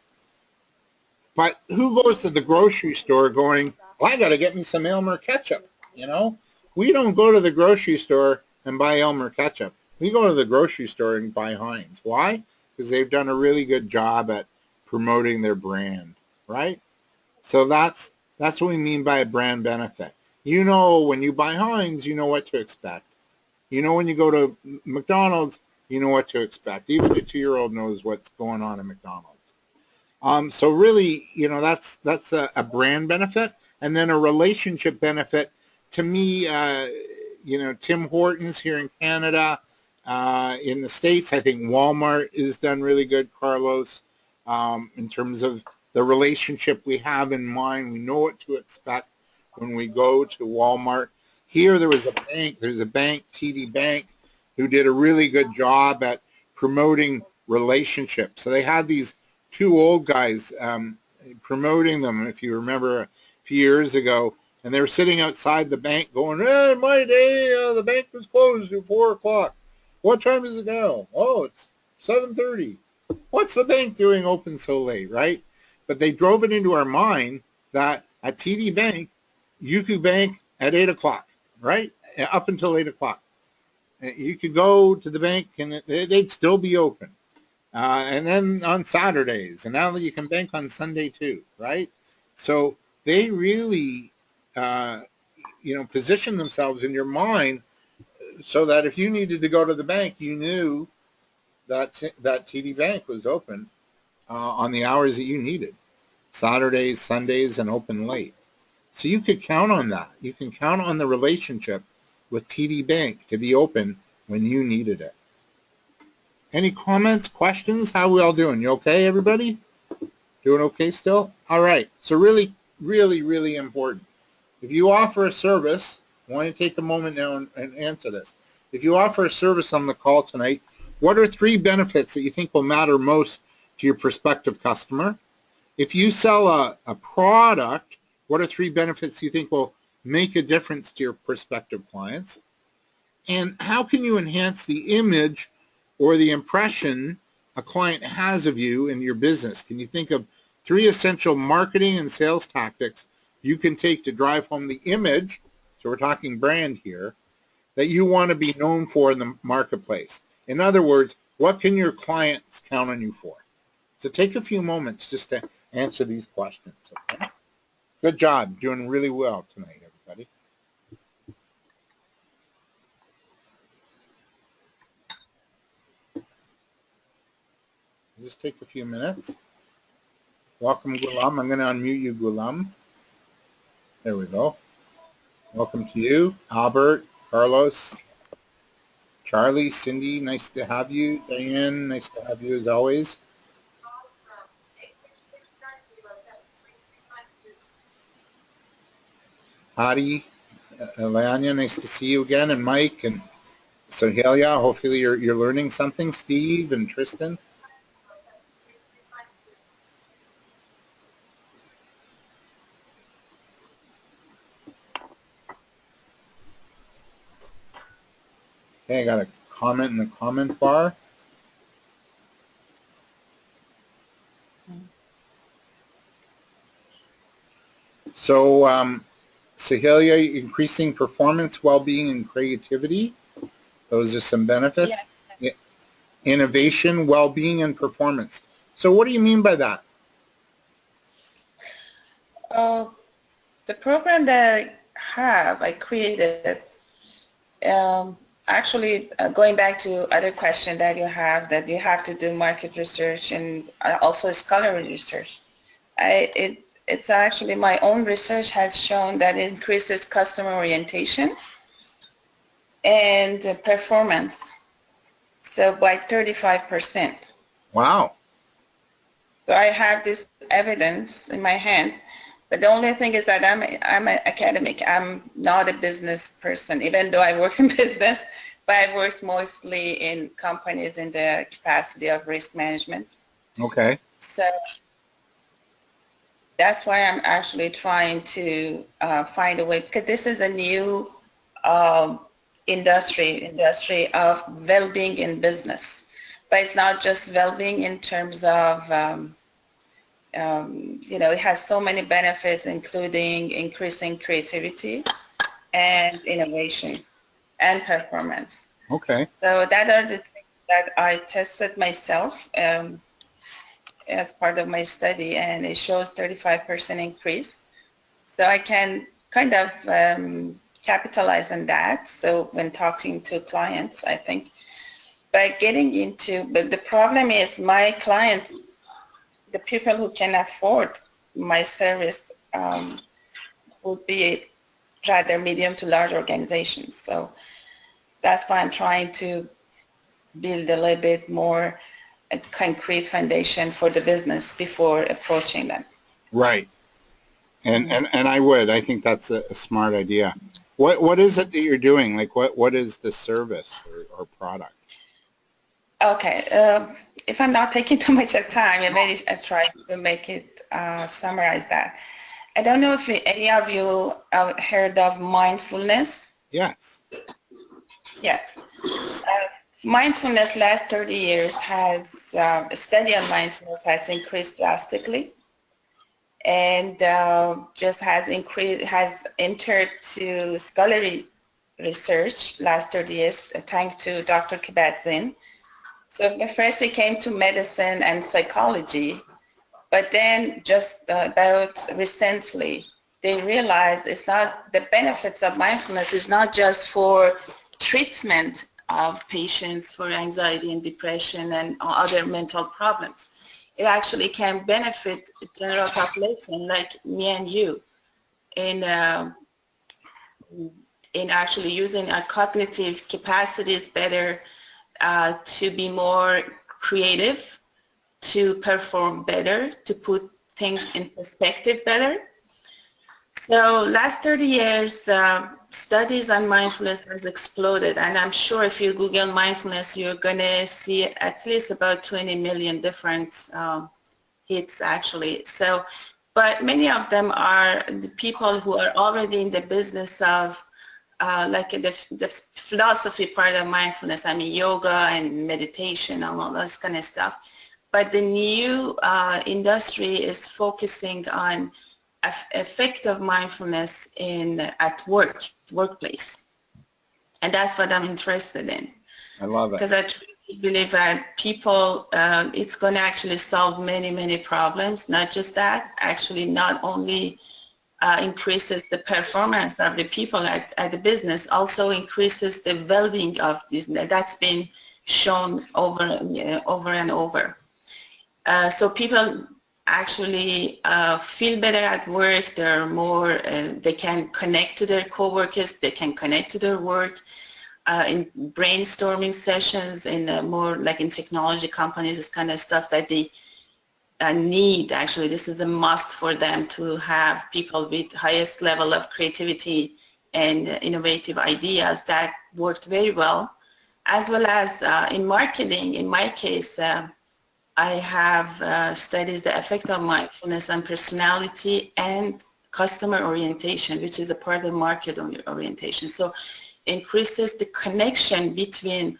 But who goes to the grocery store going, well, I got to get me some Aylmer ketchup, you know? We don't go to the grocery store and buy Aylmer ketchup. We go to the grocery store and buy Heinz. Why? Because they've done a really good job at promoting their brand, right? So that's what we mean by a brand benefit. You know, when you buy Heinz, you know what to expect. You know, when you go to McDonald's, you know what to expect. Even the 2-year-old knows what's going on at McDonald's. So really, you know, that's a brand benefit. And then a relationship benefit. To me, you know, Tim Hortons here in Canada, in the States, I think Walmart is done really good, Carlos, in terms of the relationship we have in mind. We know what to expect when we go to Walmart. Here there's a bank, TD Bank, who did a really good job at promoting relationships. So they had these 2 old guys promoting them, if you remember, a few years ago, and they were sitting outside the bank going, hey, my day, the bank was closed at 4 o'clock. What time is it now? Oh, it's 7:30. What's the bank doing open so late, right? But they drove it into our mind that at TD Bank, you could bank at 8 o'clock, right? Up until 8 o'clock. You could go to the bank and they'd still be open. And then on Saturdays, and now that you can bank on Sunday too, right? So they really, you know, position themselves in your mind so that if you needed to go to the bank, you knew that TD Bank was open on the hours that you needed, Saturdays, Sundays, and open late. So you could count on that. You can count on the relationship with TD Bank to be open when you needed it. Any comments, questions? How are we all doing? You okay, everybody? Doing okay still? All right. So really, really, really important. If you offer a service, I want to take a moment now and answer this. If you offer a service on the call tonight, what are 3 benefits that you think will matter most to your prospective customer? if you sell a product, what are 3 benefits you think will make a difference to your prospective clients? And how can you enhance the image or the impression a client has of you and your business? Can you think of 3 essential marketing and sales tactics you can take to drive home the image, so we're talking brand here, that you want to be known for in the marketplace? In other words, what can your clients count on you for? So take a few moments just to answer these questions. Okay? Good job. Doing really well tonight, everybody. Just take a few minutes. Welcome, Gulam. I'm going to unmute you, Gulam. There we go. Welcome to you. Albert, Carlos, Charlie, Cindy, nice to have you. Diane, nice to have you as always. Hadi, Leanya, nice to see you again. And Mike and Sohelia, hopefully you're learning something. Steve and Tristan. Okay, I got a comment in the comment bar. So, Sahelia, increasing performance, well-being, and creativity. Those are some benefits. Yeah. Innovation, well-being, and performance. So what do you mean by that? The program that I created, actually going back to other question that you have to do market research and also scholarly research. It's actually my own research has shown that it increases customer orientation and performance. So by 35%. Wow. So I have this evidence in my hand, but the only thing is that I'm an academic. I'm not a business person, even though I work in business, but I worked mostly in companies in the capacity of risk management. Okay. So that's why I'm actually trying to find a way, because this is a new industry of well-being in business. But it's not just well-being in terms of, it has so many benefits, including increasing creativity and innovation and performance. Okay. So that are the things that I tested myself as part of my study, and it shows 35% increase. So I can kind of capitalize on that. So when talking to clients, I think, but the problem is my clients, the people who can afford my service would be rather medium to large organizations. So that's why I'm trying to build a little bit more a concrete foundation for the business before approaching them. Right. And I think that's a smart idea. What is it that you're doing? Like what is the service or product? Okay. If I'm not taking too much of time, I try to make it summarize that. I don't know if any of you have heard of mindfulness. Yes. Yes. Mindfulness last 30 years has, a study on mindfulness has increased drastically, and just has entered to scholarly research last 30 years, thanks to Dr. Kabat-Zinn. So first it came to medicine and psychology, but then just about recently, they realized the benefits of mindfulness is not just for treatment of patients for anxiety and depression and other mental problems. It actually can benefit the general population like me and you in actually using our cognitive capacities better, to be more creative, to perform better, to put things in perspective better. So last 30 years, studies on mindfulness has exploded, and I'm sure if you Google mindfulness, you're going to see at least about 20 million different hits actually. So, but many of them are the people who are already in the business of like the philosophy part of mindfulness. I mean, yoga and meditation and all this kind of stuff. But the new industry is focusing on effective mindfulness at workplace. And that's what I'm interested in. I love it. Because I truly believe that people, it's going to actually solve many, many problems. Not just that, actually not only increases the performance of the people at the business, also increases the well-being of business. That's been shown over and over. So people actually feel better at work. They're more, they can connect to their coworkers. They can connect to their work. In brainstorming sessions, in more like in technology companies, this kind of stuff that they need. Actually, this is a must for them to have people with highest level of creativity and innovative ideas. That worked very well. As well as in marketing, in my case, I have studied the effect of mindfulness on personality and customer orientation, which is a part of market orientation. So increases the connection between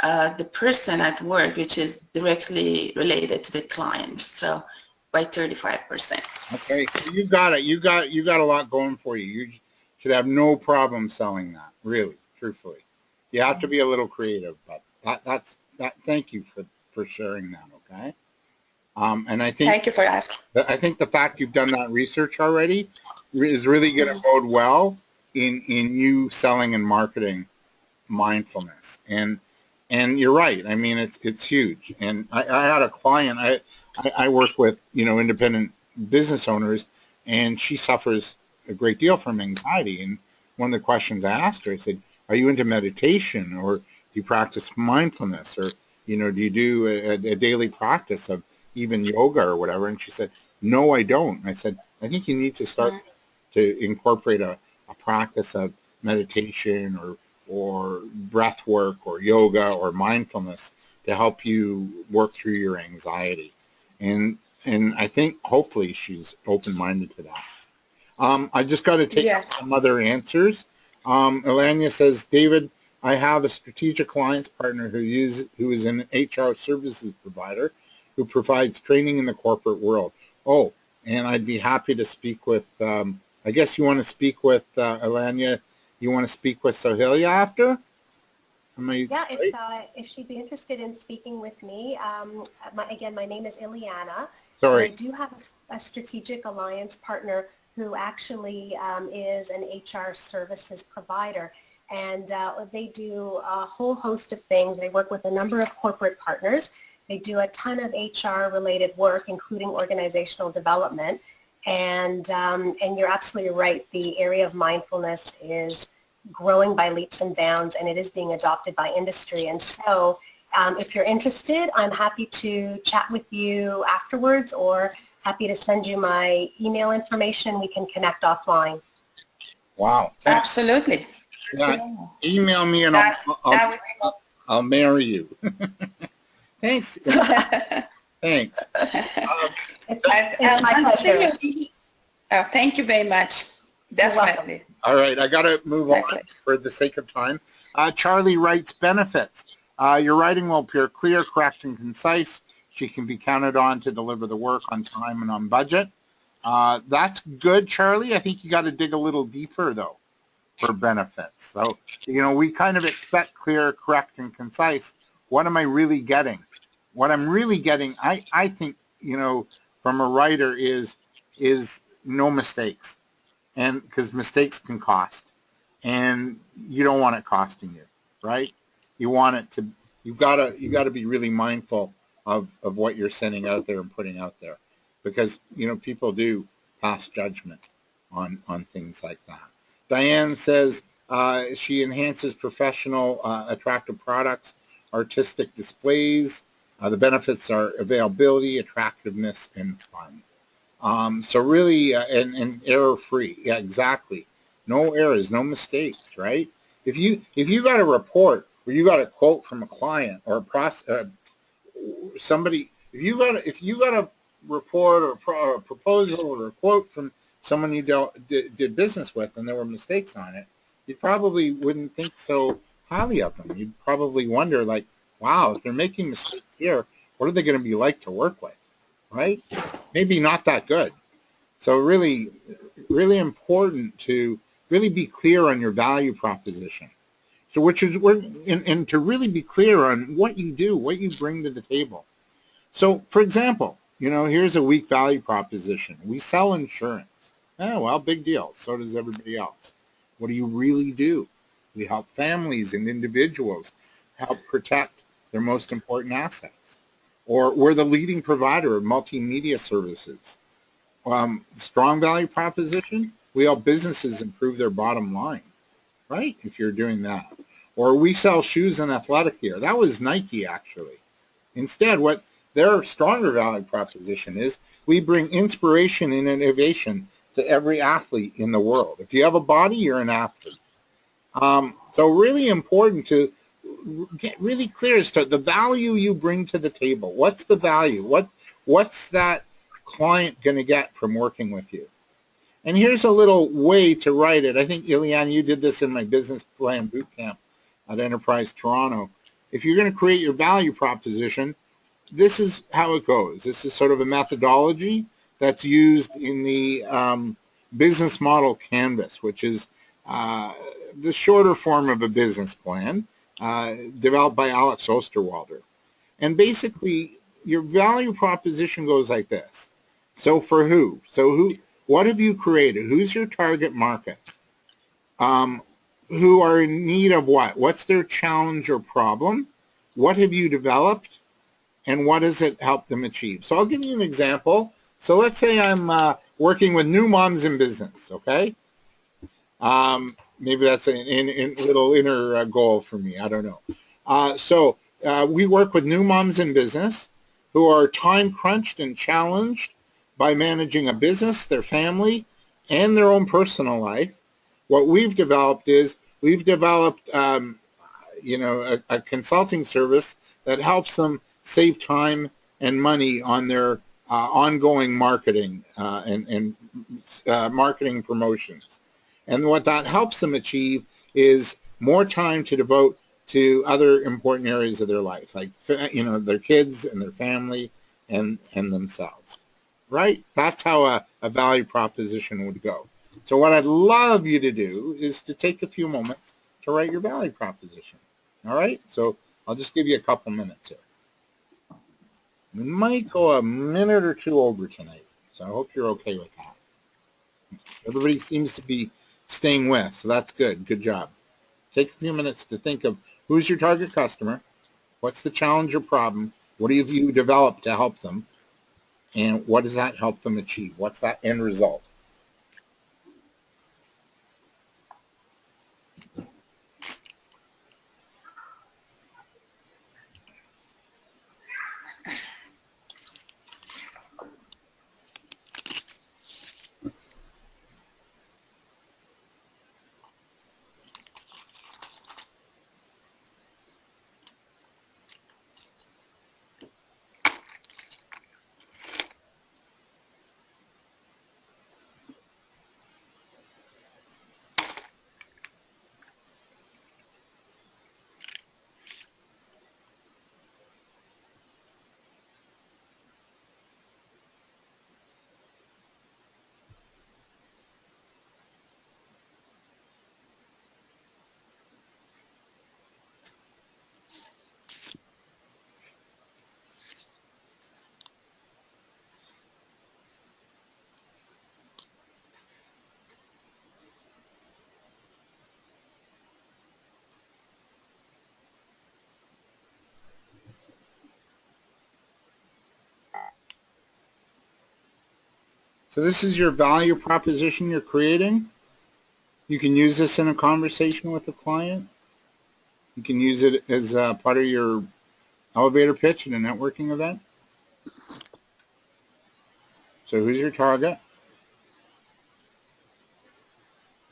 the person at work, which is directly related to the client. So by 35%. Okay, so you got it. You got a lot going for you. You should have no problem selling that. Really, truthfully, you have to be a little creative, but that's. Thank you for sharing that. Okay, and I think Thank you for asking. I think the fact you've done that research already is really going to bode well in you selling and marketing mindfulness. And you're right. I mean, it's huge. And I had a client. I work with independent business owners, and she suffers a great deal from anxiety. And one of the questions I asked her, I said, "Are you into meditation, or do you practice mindfulness, or do you do a daily practice of even yoga or whatever?" And she said, "No, I don't." And I said, "I think you need to start to incorporate a practice of meditation or breath work or yoga or mindfulness to help you work through your anxiety." And I think hopefully she's open-minded to that. I just got to take some other answers. Elania says, "David, I have a strategic alliance partner who is an HR services provider who provides training in the corporate world." Oh, and I'd be happy to speak with, I guess you want to speak with Elania. You want to speak with Sohelia after? Yeah, if she'd be interested in speaking with me. Again, my name is Ileana. Sorry. I do have a strategic alliance partner who actually is an HR services provider. And they do a whole host of things. They work with a number of corporate partners. They do a ton of HR-related work, including organizational development. And you're absolutely right. The area of mindfulness is growing by leaps and bounds, and it is being adopted by industry. And so if you're interested, I'm happy to chat with you afterwards, or happy to send you my email information. We can connect offline. Wow. Absolutely. Yeah, email me and I'll marry you. Thanks. Thanks. It's my pleasure. Oh, thank you very much. Definitely. All right, I got to move on for the sake of time. Charlie writes, "Benefits. Your writing will appear clear, correct, and concise. She can be counted on to deliver the work on time and on budget." That's good, Charlie. I think you got to dig a little deeper, though, for benefits. So, we kind of expect clear, correct, and concise. What am I really getting? What I'm really getting, I think, from a writer is no mistakes. And because mistakes can cost, and you don't want it costing you, right? You want it to, you gotta be really mindful of what you're sending out there and putting out there, because people do pass judgment on things like that. Diane says she enhances professional attractive products, artistic displays. The benefits are availability, attractiveness, and fun. So really, and error-free. Yeah, exactly. No errors, no mistakes, right? If you got a report or you got a quote from a client or a somebody, if you got report or a proposal or a quote from someone you did business with and there were mistakes on it, you probably wouldn't think so highly of them. You'd probably wonder, like, wow, if they're making mistakes here, what are they going to be like to work with, right? Maybe not that good. So really, really important to really be clear on your value proposition. So and to really be clear on what you do, what you bring to the table. So for example, here's a weak value proposition. We sell insurance. Oh, well, big deal. So does everybody else. What do you really do? We help families and individuals help protect their most important assets. Or we're the leading provider of multimedia services. Strong value proposition, we help businesses improve their bottom line, right? If you're doing that. Or we sell shoes and athletic gear. That was Nike, actually. Instead, what their stronger value proposition is, we bring inspiration and innovation to every athlete in the world. If you have a body, you're an athlete. So really important to get really clear as to the value you bring to the table. What's the value? What's that client going to get from working with you? And here's a little way to write it. I think, Ileana, you did this in my business plan boot camp at Enterprise Toronto. If you're going to create your value proposition, this is how it goes. This is sort of a methodology that's used in the business model canvas, which is the shorter form of a business plan developed by Alex Osterwalder. And basically, your value proposition goes like this. So for who? What have you created? Who's your target market? Who are in need of what? What's their challenge or problem? What have you developed? And what does it help them achieve? So I'll give you an example. So let's say I'm working with new moms in business, okay? Maybe that's a little inner goal for me. I don't know. So we work with new moms in business who are time crunched and challenged by managing a business, their family, and their own personal life. What we've developed is a consulting service that helps them save time and money on their ongoing marketing and marketing promotions. And what that helps them achieve is more time to devote to other important areas of their life, like their kids and their family and themselves. Right? That's how a value proposition would go. So what I'd love you to do is to take a few moments to write your value proposition. All right? So I'll just give you a couple minutes here. We might go a minute or two over tonight, so I hope you're okay with that. Everybody seems to be staying with, so that's good. Good job. Take a few minutes to think of who's your target customer, what's the challenge or problem, what have you developed to help them, and what does that help them achieve? What's that end result? So this is your value proposition you're creating. You can use this in a conversation with a client. You can use it as part of your elevator pitch in a networking event. So who's your target?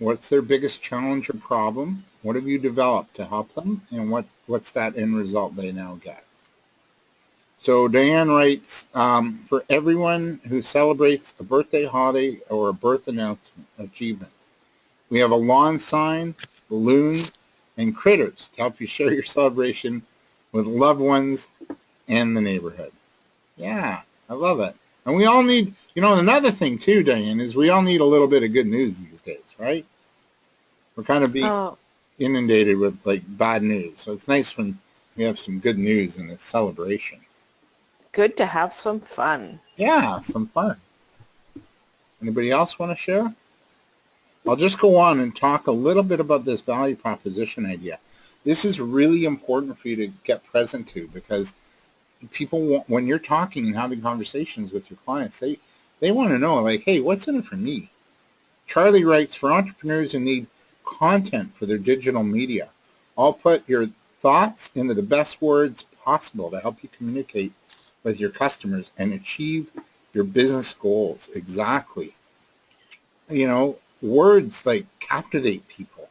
What's their biggest challenge or problem? What have you developed to help them? And what's that end result they now get? So Diane writes, for everyone who celebrates a birthday, holiday, or a birth announcement achievement, we have a lawn sign, balloons, and critters to help you share your celebration with loved ones and the neighborhood. Yeah, I love it. And we all need, another thing too, Diane, is we all need a little bit of good news these days, right? We're kind of being Oh, inundated with like bad news. So it's nice when we have some good news in this celebration. good to have some fun. Yeah, some fun. Anybody else want to share? I'll just go on and talk a little bit about this value proposition idea. This is really important for you to get present to because people want, when you're talking and having conversations with your clients, they want to know, like, hey, what's in it for me? Charlie writes, for entrepreneurs who need content for their digital media, I'll put your thoughts into the best words possible to help you communicate with your customers and achieve your business goals. Exactly. Words like captivate people.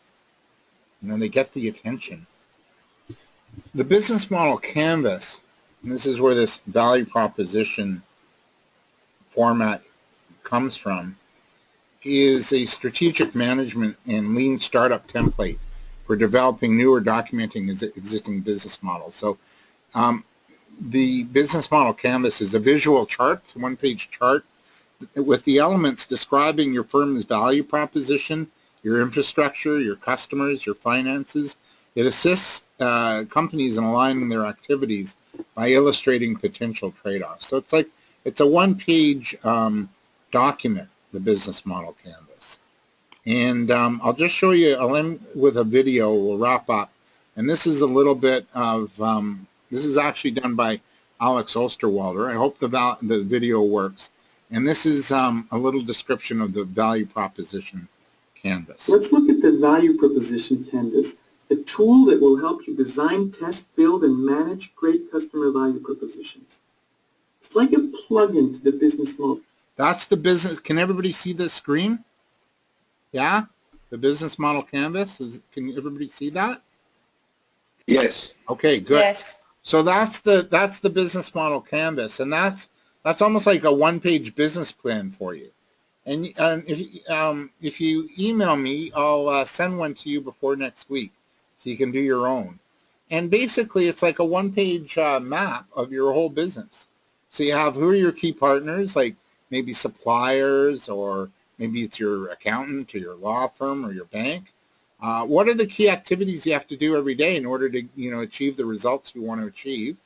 They get the attention. The business model canvas, and this is where this value proposition format comes from, is a strategic management and lean startup template for developing new or documenting existing business models. So the business model canvas is a visual chart, it's a one-page chart with the elements describing your firm's value proposition, your infrastructure, your customers, your finances. It assists companies in aligning their activities by illustrating potential trade-offs. So it's a one-page document, the business model canvas. And I'll just show you, I'll end with a video, we'll wrap up. And this is a little bit of, this is actually done by Alex Osterwalder. I hope the video works. And this is a little description of the value proposition canvas. Let's look at the value proposition canvas, a tool that will help you design, test, build, and manage great customer value propositions. It's like a plug-in to the business model. That's the business. Can everybody see this screen? Yeah? The business model canvas? Can everybody see that? Yes. Okay, good. Yes. So that's the business model canvas, and that's almost like a one-page business plan for you. And if you email me, I'll send one to you before next week, so you can do your own. And basically, it's like a one-page map of your whole business. So you have who are your key partners, like maybe suppliers, or maybe it's your accountant or your law firm or your bank. What are the key activities you have to do every day in order to achieve the results you want to achieve?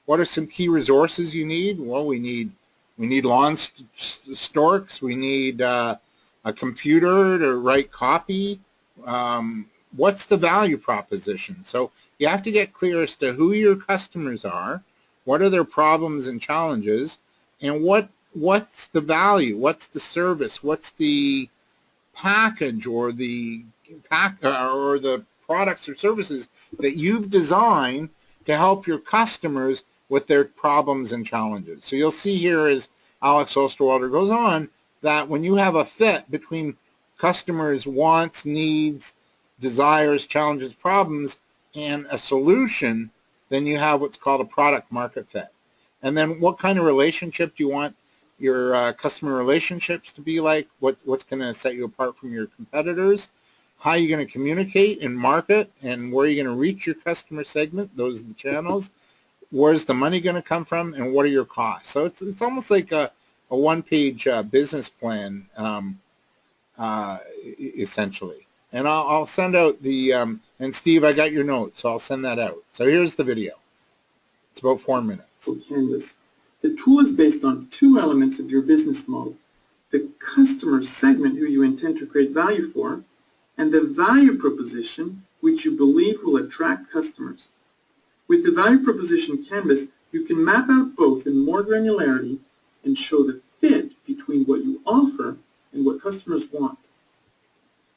What are some key resources you need? Well, we need lawn storks. We need a computer to write copy. What's the value proposition? So you have to get clear as to who your customers are, what are their problems and challenges, and what's the value, what's the service, what's the package or the products or services that you've designed to help your customers with their problems and challenges. So you'll see here as Alex Osterwalder goes on that when you have a fit between customers' wants, needs, desires, challenges, problems, and a solution, then you have what's called a product market fit. And then what kind of relationship do you want your customer relationships to be like? What's going to set you apart from your competitors? How are you going to communicate and market, and where are you going to reach your customer segment? Those are the channels. Where's the money going to come from, and what are your costs? So it's almost like a one-page business plan, essentially. And I'll send out the, and Steve, I got your notes, so I'll send that out. So here's the video. It's about 4 minutes. Canvas. The tool is based on two elements of your business model: the customer segment who you intend to create value for, and the value proposition which you believe will attract customers. With the value proposition canvas, you can map out both in more granularity and show the fit between what you offer and what customers want.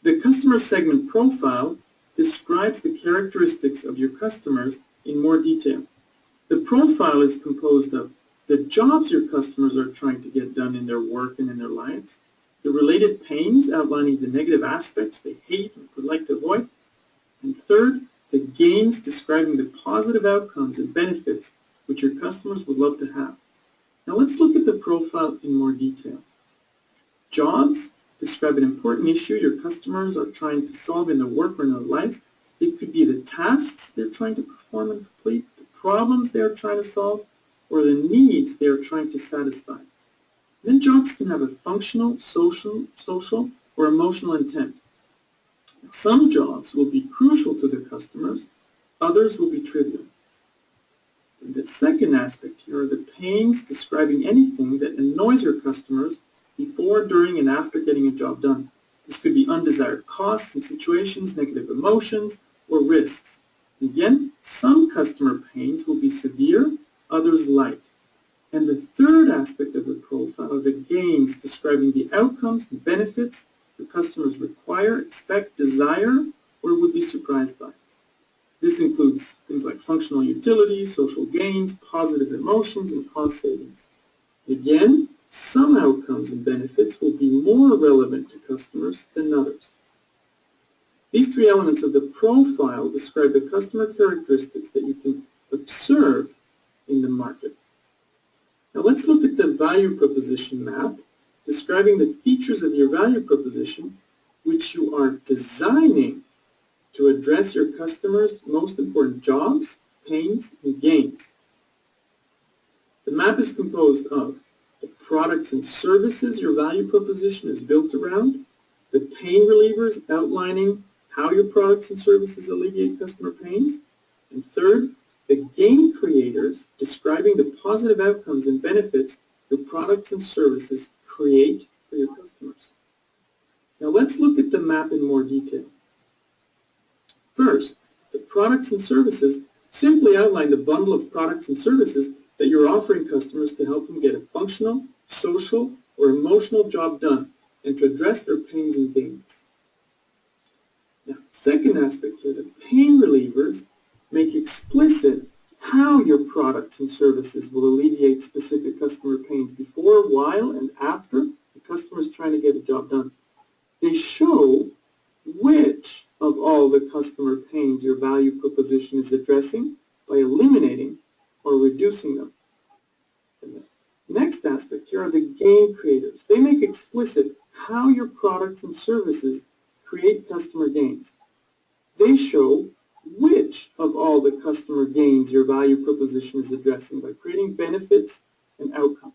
The customer segment profile describes the characteristics of your customers in more detail. The profile is composed of the jobs your customers are trying to get done in their work and in their lives, the related pains outlining the negative aspects they hate and would like to avoid, and third, the gains describing the positive outcomes and benefits which your customers would love to have. Now let's look at the profile in more detail. Jobs describe an important issue your customers are trying to solve in their work or in their lives. It could be the tasks they're trying to perform and complete, the problems they are trying to solve, or the needs they are trying to satisfy. Then jobs can have a functional, social, or emotional intent. Some jobs will be crucial to their customers, others will be trivial. The second aspect here are the pains describing anything that annoys your customers before, during, and after getting a job done. This could be undesired costs and situations, negative emotions, or risks. Again, some customer pains will be severe, others light. And the third aspect of the profile are the gains describing the outcomes and benefits your customers require, expect, desire, or would be surprised by. This includes things like functional utility, social gains, positive emotions, and cost savings. Again, some outcomes and benefits will be more relevant to customers than others. These three elements of the profile describe the customer characteristics that you can observe in the market. Now let's look at the value proposition map, describing the features of your value proposition, which you are designing to address your customers' most important jobs, pains, and gains. The map is composed of the products and services your value proposition is built around, the pain relievers outlining how your products and services alleviate customer pains, and third, the gain creators describing the positive outcomes and benefits your products and services create for your customers. Now let's look at the map in more detail. First, the products and services simply outline the bundle of products and services that you're offering customers to help them get a functional, social, or emotional job done and to address their pains and gains. Now, second aspect here, the pain relievers make explicit how your products and services will alleviate specific customer pains before, while, and after the customer is trying to get a job done. They show which of all the customer pains your value proposition is addressing by eliminating or reducing them. And the next aspect here are the gain creators. They make explicit how your products and services create customer gains. They show which of all the customer gains your value proposition is addressing by creating benefits and outcomes.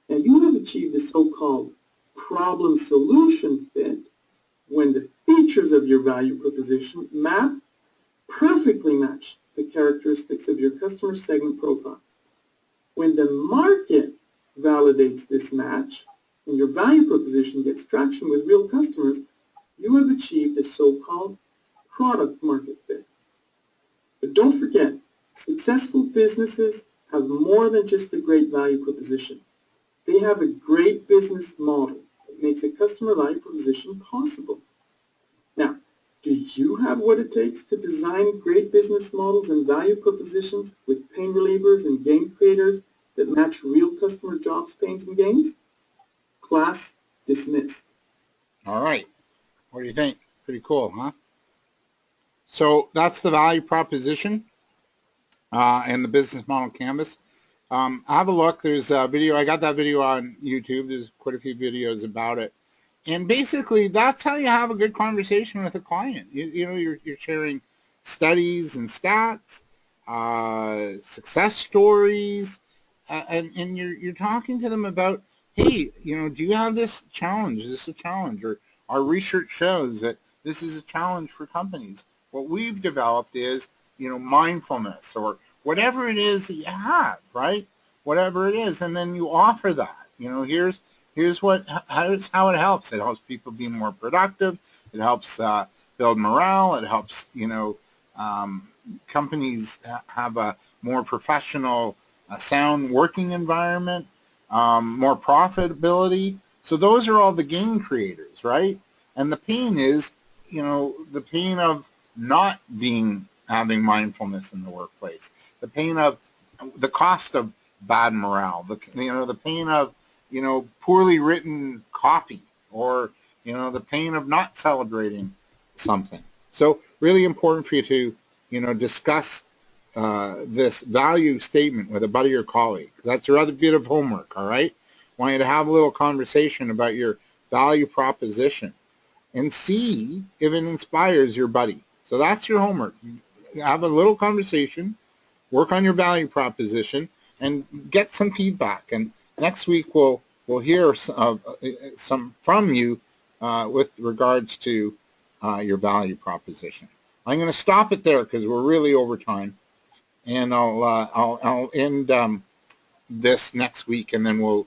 Now you have achieved the so-called problem-solution fit when the features of your value proposition perfectly match the characteristics of your customer segment profile. When the market validates this match and your value proposition gets traction with real customers, you have achieved the so-called product market fit. But don't forget, successful businesses have more than just a great value proposition. They have a great business model that makes a customer value proposition possible. Now, do you have what it takes to design great business models and value propositions with pain relievers and gain creators that match real customer jobs, pains, and gains? Class dismissed. All right. What do you think? Pretty cool, huh? So that's the value proposition and the business model canvas. Have a look. There's a video. I got that video on YouTube. There's quite a few videos about it. And basically, that's how you have a good conversation with a client. You know, you're sharing studies and stats, success stories, and you're talking to them about, hey, you know, do you have this challenge? Is this a challenge? Or our research shows that this is a challenge for companies. What we've developed is, you know, mindfulness or whatever it is that you have, right? Whatever it is, and then you offer that. You know, here's how it helps. It helps people be more productive. It helps build morale. It helps, you know, companies have a more professional, sound working environment, more profitability. So those are all the gain creators, right? And the pain is, you know, the pain of not having mindfulness in the workplace, the pain of the cost of bad morale, the pain of, you know, poorly written copy, or, you know, the pain of not celebrating something. So really important for you to, you know, discuss this value statement with a buddy or colleague. That's your other bit of homework, all right? I want you to have a little conversation about your value proposition and see if it inspires your buddy. So that's your homework. Have a little conversation, work on your value proposition, and get some feedback. And next week we'll hear some from you with regards to your value proposition. I'm going to stop it there because we're really over time, and I'll end this next week, and then we'll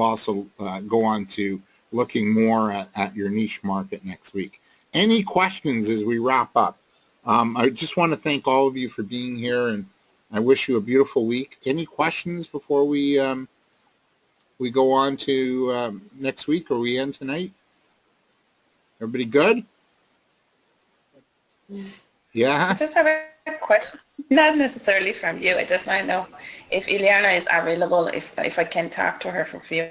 also go on to looking more at your niche market next week. Any questions as we wrap up? I just want to thank all of you for being here, and I wish you a beautiful week. Any questions before we go on to next week, or we end tonight? Everybody good? Yeah? I just have a question, not necessarily from you. I just want to know if Ileana is available, if I can talk to her for a few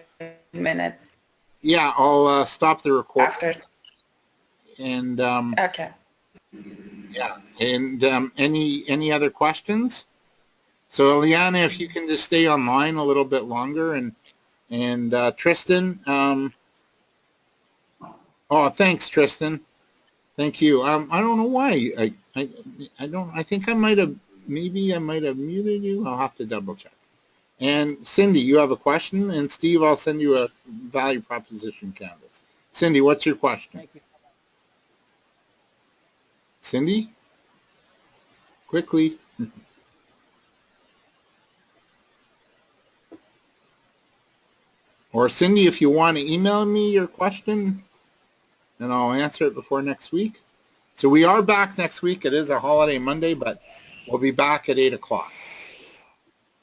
minutes. Yeah, I'll stop the recording. After. And Okay. yeah, and any other questions? So Ileana, if you can just stay online a little bit longer, and Tristan. Oh, thanks, Tristan. Thank you. I don't know why. I don't. I think I might have. Maybe I might have muted you. I'll have to double check. And Cindy, you have a question, and Steve, I'll send you a value proposition canvas. Cindy, what's your question? Thank you. Cindy, quickly. Or Cindy, if you want to email me your question, and I'll answer it before next week. So we are back next week. It is a holiday Monday, but we'll be back at 8 o'clock.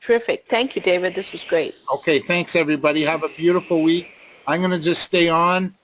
Terrific. Thank you, David. This was great. Okay, thanks everybody. Have a beautiful week. I'm going to just stay on